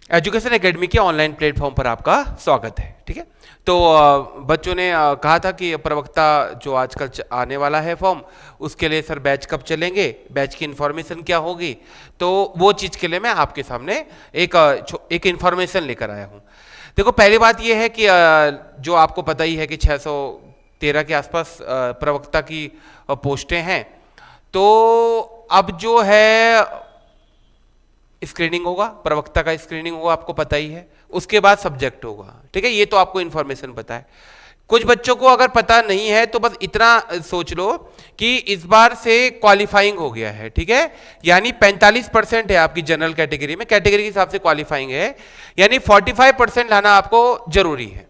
Education academy के online platform पर आपका स्वागत है। ठीक है, तो बच्चों ने कहा था कि प्रवक्ता जो आजकल आने वाला है फॉर्म, उसके लिए सर बैच कब चलेंगे, बैच की इन्फॉर्मेशन क्या होगी। तो वो चीज़ के लिए मैं आपके सामने एक इन्फॉर्मेशन लेकर आया हूँ। देखो, पहली बात ये है कि जो आपको पता ही है कि 613 के आसपास प्रवक्ता की पोस्टें हैं। तो अब जो है स्क्रीनिंग होगा, प्रवक्ता का स्क्रीनिंग होगा, आपको पता ही है। उसके बाद सब्जेक्ट होगा। ठीक है, ये तो आपको इन्फॉर्मेशन पता है। कुछ बच्चों को अगर पता नहीं है तो बस इतना सोच लो कि इस बार से क्वालिफाइंग हो गया है। ठीक है, यानी 45% है आपकी जनरल कैटेगरी में, कैटेगरी के हिसाब से क्वालिफाइंग है, यानी 45% लाना आपको जरूरी है।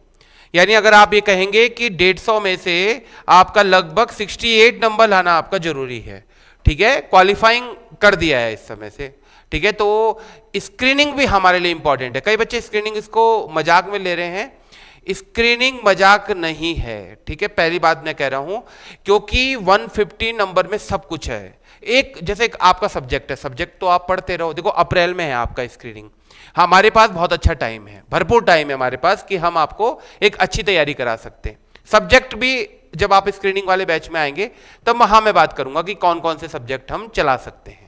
यानी अगर आप ये कहेंगे कि 150 में से आपका लगभग 68 नंबर लाना आपका जरूरी है। ठीक है, क्वालिफाइंग कर दिया है इस समय से। ठीक है, तो स्क्रीनिंग भी हमारे लिए इंपॉर्टेंट है। कई बच्चे स्क्रीनिंग इसको मजाक में ले रहे हैं, स्क्रीनिंग मजाक नहीं है। ठीक है, पहली बात मैं कह रहा हूं, क्योंकि 150 नंबर में सब कुछ है। जैसे एक आपका सब्जेक्ट है, सब्जेक्ट तो आप पढ़ते रहो। देखो, अप्रैल में है आपका स्क्रीनिंग, हमारे पास बहुत अच्छा टाइम है, भरपूर टाइम है हमारे पास कि हम आपको एक अच्छी तैयारी करा सकते हैं। सब्जेक्ट भी जब आप स्क्रीनिंग वाले बैच में आएंगे तब वहां मैं बात करूंगा कि कौन कौन से सब्जेक्ट हम चला सकते हैं।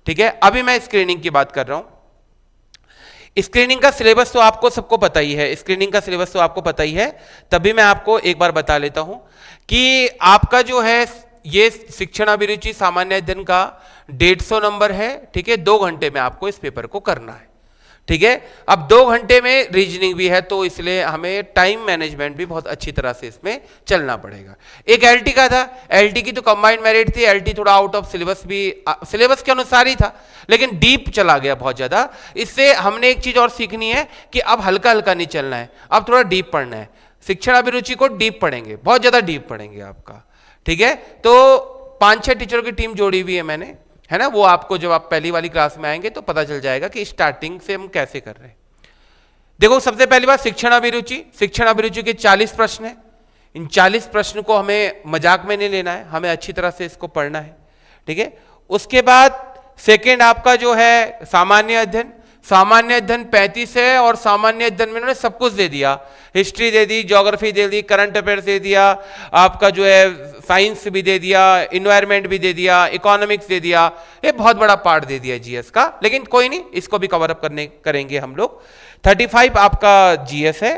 ठीक है, अभी मैं स्क्रीनिंग की बात कर रहा हूं। स्क्रीनिंग का सिलेबस तो आपको सबको पता ही है, स्क्रीनिंग का सिलेबस तो आपको पता ही है। तभी मैं आपको एक बार बता लेता हूं कि आपका जो है ये शिक्षण अभिरुचि सामान्य अध्ययन का 150 नंबर है। ठीक है, 2 घंटे में आपको इस पेपर को करना है। ठीक है, अब 2 घंटे में रीजनिंग भी है, तो इसलिए हमें टाइम मैनेजमेंट भी बहुत अच्छी तरह से इसमें चलना पड़ेगा। एक एलटी का था, एलटी की तो कंबाइंड मेरिट थी, एलटी थोड़ा आउट ऑफ सिलेबस भी सिलेबस के अनुसार ही था, लेकिन डीप चला गया बहुत ज्यादा। इससे हमने एक चीज और सीखनी है कि अब हल्का हल्का नहीं चलना है, अब थोड़ा डीप पढ़ना है। शिक्षण अभिरुचि को डीप पढ़ेंगे, बहुत ज्यादा डीप पढ़ेंगे आपका। ठीक है, तो 5-6 टीचरों की टीम जोड़ी हुई है मैंने, है ना। वो आपको जब आप पहली वाली क्लास में आएंगे तो पता चल जाएगा कि स्टार्टिंग से हम कैसे कर रहे हैं। देखो, सबसे पहली बात शिक्षण अभिरुचि। शिक्षण अभिरुचि के 40 प्रश्न है। इन 40 प्रश्न को हमें मजाक में नहीं लेना है, हमें अच्छी तरह से इसको पढ़ना है। ठीक है, उसके बाद सेकेंड आपका जो है सामान्य अध्ययन। सामान्य अध्ययन 35 है और सामान्य अध्ययन में उन्होंने सब कुछ दे दिया, हिस्ट्री दे दी, ज्योग्राफी दे दी, करंट अफेयर्स दे दिया, आपका जो है साइंस भी दे दिया, इन्वायरमेंट भी दे दिया, इकोनॉमिक्स दे दिया। ये बहुत बड़ा पार्ट दे दिया जीएस का, लेकिन कोई नहीं, इसको भी कवर अप करेंगे हम लोग। 35 आपका जीएस है।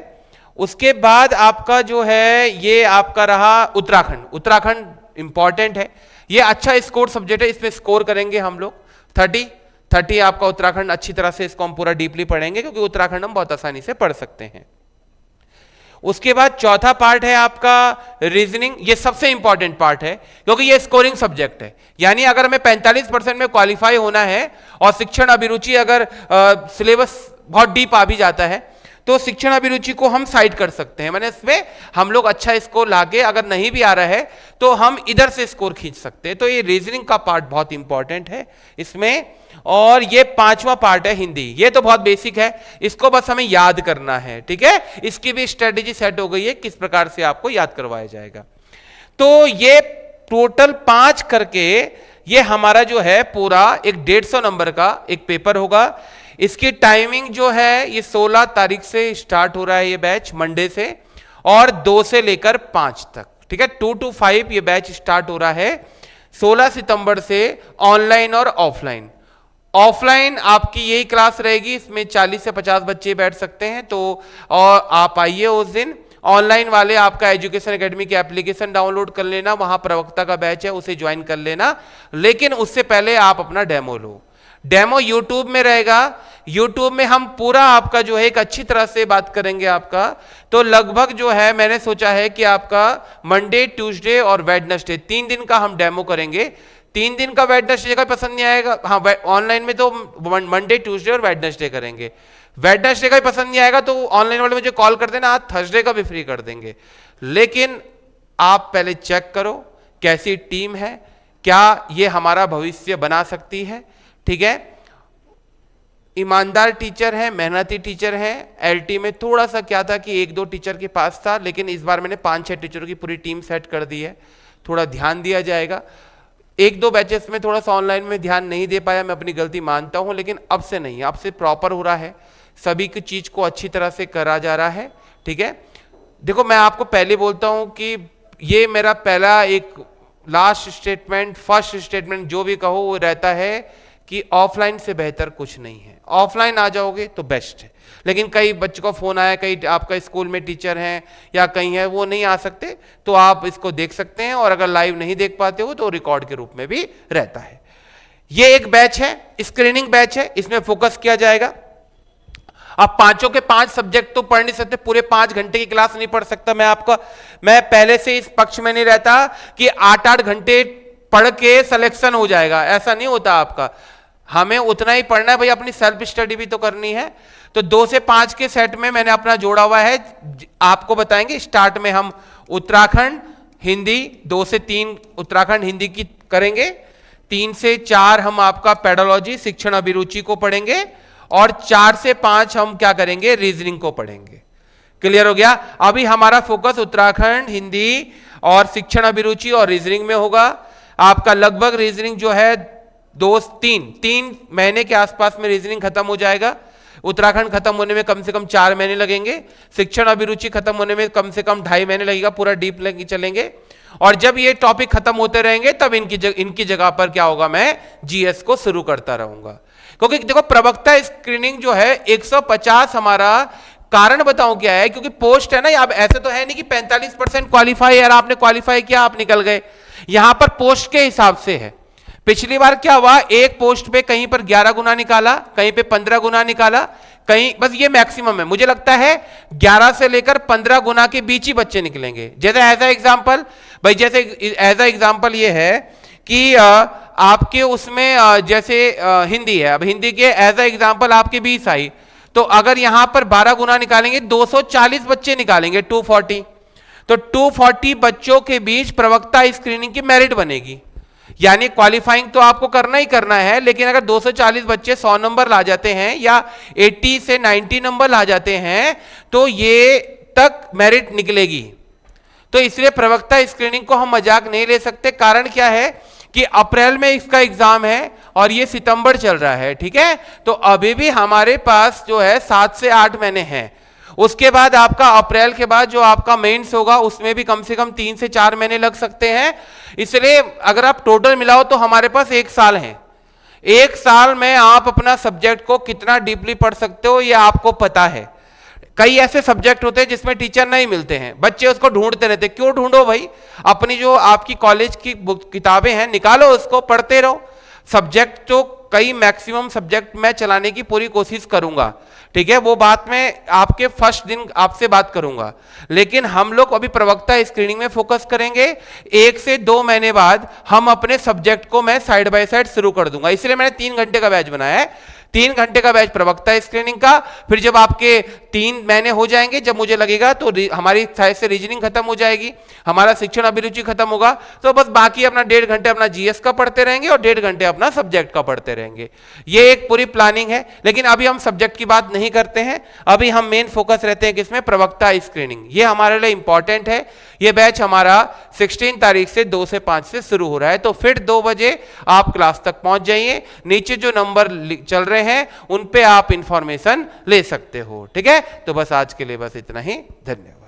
उसके बाद आपका जो है ये आपका रहा उत्तराखंड। उत्तराखंड इंपॉर्टेंट है, ये अच्छा स्कोर सब्जेक्ट है, इसमें स्कोर करेंगे हम लोग 30 आपका उत्तराखंड। अच्छी तरह से इसको हम पूरा डीपली पढ़ेंगे, क्योंकि उत्तराखंड हम बहुत आसानी से पढ़ सकते हैं। उसके बाद चौथा पार्ट है आपका रीजनिंग। ये सबसे इंपॉर्टेंट पार्ट है, क्योंकि ये स्कोरिंग सब्जेक्ट है। यानी अगर हमें 45% में क्वालिफाई होना है और शिक्षण अभिरुचि अगर सिलेबस बहुत डीप आ भी जाता है तो शिक्षण अभिरुचि को हम साइड कर सकते हैं। मैंने इसमें हम लोग अच्छा स्कोर लाके, अगर नहीं भी आ रहा है तो हम इधर से स्कोर खींच सकते हैं। तो ये रीजनिंग का पार्ट बहुत इंपॉर्टेंट है इसमें। और ये 5वां पार्ट है हिंदी। ये तो बहुत बेसिक है, इसको बस हमें याद करना है। ठीक है, इसकी भी स्ट्रेटेजी सेट हो गई है किस प्रकार से आपको याद करवाया जाएगा। तो ये टोटल 5 करके ये हमारा जो है पूरा एक 150 नंबर का एक पेपर होगा। इसकी टाइमिंग जो है ये 16 तारीख से स्टार्ट हो रहा है ये बैच, मंडे से, और 2 से लेकर 5 तक। ठीक है, 2 to 5 ये बैच स्टार्ट हो रहा है 16 सितंबर से, ऑनलाइन और ऑफलाइन। ऑफलाइन आपकी यही क्लास रहेगी, इसमें 40 से 50 बच्चे बैठ सकते हैं। तो और आप आइए उस दिन। ऑनलाइन वाले आपका एजुकेशन एकेडमी की एप्लीकेशन डाउनलोड कर लेना, वहां प्रवक्ता का बैच है, उसे ज्वाइन कर लेना। लेकिन उससे पहले आप अपना डेमो लो। डेमो यूट्यूब में रहेगा। यूट्यूब में हम पूरा आपका जो है एक अच्छी तरह से बात करेंगे आपका। तो लगभग जो है मैंने सोचा है कि आपका मंडे, ट्यूसडे और वेडनेसडे 3 दिन का हम डेमो करेंगे। 3 दिन का वेडनेसडे का पसंद नहीं आएगा, हाँ ऑनलाइन में तो मंडे, ट्यूसडे और वेडनेसडे करेंगे। वेडनेसडे का भी पसंद नहीं आएगा तो ऑनलाइन वाले मुझे कॉल कर देना, आज थर्सडे का भी फ्री कर देंगे। लेकिन आप पहले चेक करो कैसी टीम है, क्या ये हमारा भविष्य बना सकती है। ठीक है, ईमानदार टीचर है, मेहनती टीचर है। एलटी में थोड़ा सा क्या था कि 1-2 टीचर के पास था, लेकिन इस बार मैंने 5-6 टीचरों की पूरी टीम सेट कर दी है। थोड़ा ध्यान दिया जाएगा। 1-2 बैचेस में थोड़ा सा ऑनलाइन में ध्यान नहीं दे पाया, मैं अपनी गलती मानता हूं, लेकिन अब से नहीं, अब से प्रॉपर हो रहा है। सभी की चीज को अच्छी तरह से करा जा रहा है, ठीक है। देखो मैं आपको पहले बोलता हूं कि ये मेरा पहला एक लास्ट स्टेटमेंट, फर्स्ट स्टेटमेंट जो भी कहो वो रहता है कि ऑफलाइन से बेहतर कुछ नहीं है। ऑफलाइन आ जाओगे तो बेस्ट है, लेकिन कई बच्चों का फोन आया, कई आपका स्कूल में टीचर हैं या कहीं है वो नहीं आ सकते, तो आप इसको देख सकते हैं, और अगर लाइव नहीं देख पाते हो तो रिकॉर्ड के रूप में भी रहता है। ये एक बैच है, स्क्रीनिंग बैच है, इसमें फोकस किया जाएगा। आप पांचों के 5 सब्जेक्ट तो पढ़ नहीं सकते, पूरे 5 घंटे की क्लास नहीं पढ़ सकता मैं पहले से इस पक्ष में नहीं रहता कि 8-8 घंटे पढ़ के सिलेक्शन हो जाएगा, ऐसा नहीं होता आपका। हमें उतना ही पढ़ना है भाई, अपनी सेल्फ स्टडी भी तो करनी है। तो 2 से 5 के सेट में मैंने अपना जोड़ा हुआ है, आपको बताएंगे। स्टार्ट में हम उत्तराखंड हिंदी 2 से 3 उत्तराखंड हिंदी की करेंगे, 3 से 4 हम आपका पेडोलॉजी शिक्षण अभिरुचि को पढ़ेंगे, और 4 से 5 हम क्या करेंगे, रीजनिंग को पढ़ेंगे। क्लियर हो गया। अभी हमारा फोकस उत्तराखंड हिंदी और शिक्षण अभिरुचि और रीजनिंग में होगा। आपका लगभग रीजनिंग जो है 3 महीने के आसपास में रीजनिंग खत्म हो जाएगा। उत्तराखंड खत्म होने में कम से कम 4 महीने लगेंगे, शिक्षण अभिरुचि खत्म होने में कम से कम 2.5 महीने लगेगा, पूरा डीप लेके चलेंगे। और जब ये टॉपिक खत्म होते रहेंगे तब इनकी जगह पर क्या होगा, मैं जीएस को शुरू करता रहूंगा। क्योंकि देखो प्रवक्ता स्क्रीनिंग जो है 150 हमारा, कारण बताऊं क्या है, क्योंकि पोस्ट है ना, अब ऐसे तो है नहीं कि 45% क्वालिफाई है, आपने क्वालिफाई किया आप निकल गए। यहां पर पोस्ट के हिसाब से है। पिछली बार क्या हुआ, एक पोस्ट पे कहीं पर 11 गुना निकाला, कहीं पे 15 गुना निकाला, कहीं, बस ये मैक्सिमम है। मुझे लगता है 11 से लेकर 15 गुना के बीच ही बच्चे निकलेंगे। जैसे एज ए एग्जाम्पल भाई, जैसे एज ए एग्जाम्पल ये है कि आपके उसमें जैसे हिंदी है, अब हिंदी के एज ए एग्जाम्पल आपके 20 आई, तो अगर यहां पर 12 गुना निकालेंगे 240 बच्चे निकालेंगे, 240। तो 240 बच्चों के बीच प्रवक्ता स्क्रीनिंग की मेरिट बनेगी। यानी क्वालिफाइंग तो आपको करना ही करना है, लेकिन अगर 240 बच्चे 100 नंबर ला जाते हैं या 80 से 90 नंबर ला जाते हैं तो ये तक मेरिट निकलेगी। तो इसलिए प्रवक्ता स्क्रीनिंग को हम मजाक नहीं ले सकते। कारण क्या है कि अप्रैल में इसका एग्जाम है और ये सितंबर चल रहा है, ठीक है। तो अभी भी हमारे पास जो है 7 से 8 महीने हैं। उसके बाद आपका अप्रैल के बाद जो आपका मेंस होगा उसमें भी कम से कम 3 से 4 महीने लग सकते हैं। इसलिए अगर आप टोटल मिलाओ तो हमारे पास 1 साल है। 1 साल में आप अपना सब्जेक्ट को कितना डीपली पढ़ सकते हो ये आपको पता है। कई ऐसे सब्जेक्ट होते हैं जिसमें टीचर नहीं मिलते हैं, बच्चे उसको ढूंढते रहते। क्यों ढूंढो भाई, अपनी जो आपकी कॉलेज की किताबें हैं निकालो, उसको पढ़ते रहो। सब्जेक्ट तो कई मैक्सिमम सब्जेक्ट मैं चलाने की पूरी कोशिश करूंगा, ठीक है। वो बात मैं आपके फर्स्ट दिन आपसे बात करूंगा, लेकिन हम लोग अभी प्रवक्ता स्क्रीनिंग में फोकस करेंगे। 1 से 2 महीने बाद हम अपने सब्जेक्ट को मैं साइड बाय साइड शुरू कर दूंगा। इसलिए मैंने 3 घंटे का बैच बनाया है। 3 घंटे का बैच प्रवक्ता स्क्रीनिंग का। फिर जब आपके 3 महीने हो जाएंगे, जब मुझे लगेगा तो हमारी साइड से रीजनिंग खत्म हो जाएगी, हमारा शिक्षण अभिरुचि खत्म होगा, तो बस बाकी अपना 1.5 घंटे अपना जीएस का पढ़ते रहेंगे और 1.5 घंटे अपना सब्जेक्ट का पढ़ते रहेंगे। ये एक पूरी प्लानिंग है। लेकिन अभी हम सब्जेक्ट की बात नहीं करते हैं, अभी हम मेन फोकस रहते हैं किसमें, प्रवक्ता स्क्रीनिंग। ये हमारे लिए इंपॉर्टेंट है। ये बैच हमारा 16 तारीख से 2 से 5 से शुरू हो रहा है। तो फिर 2 बजे आप क्लास तक पहुंच जाइए। नीचे जो नंबर चल रहे हैं उन पे आप इंफॉर्मेशन ले सकते हो, ठीक है। तो बस आज के लिए बस इतना ही, धन्यवाद।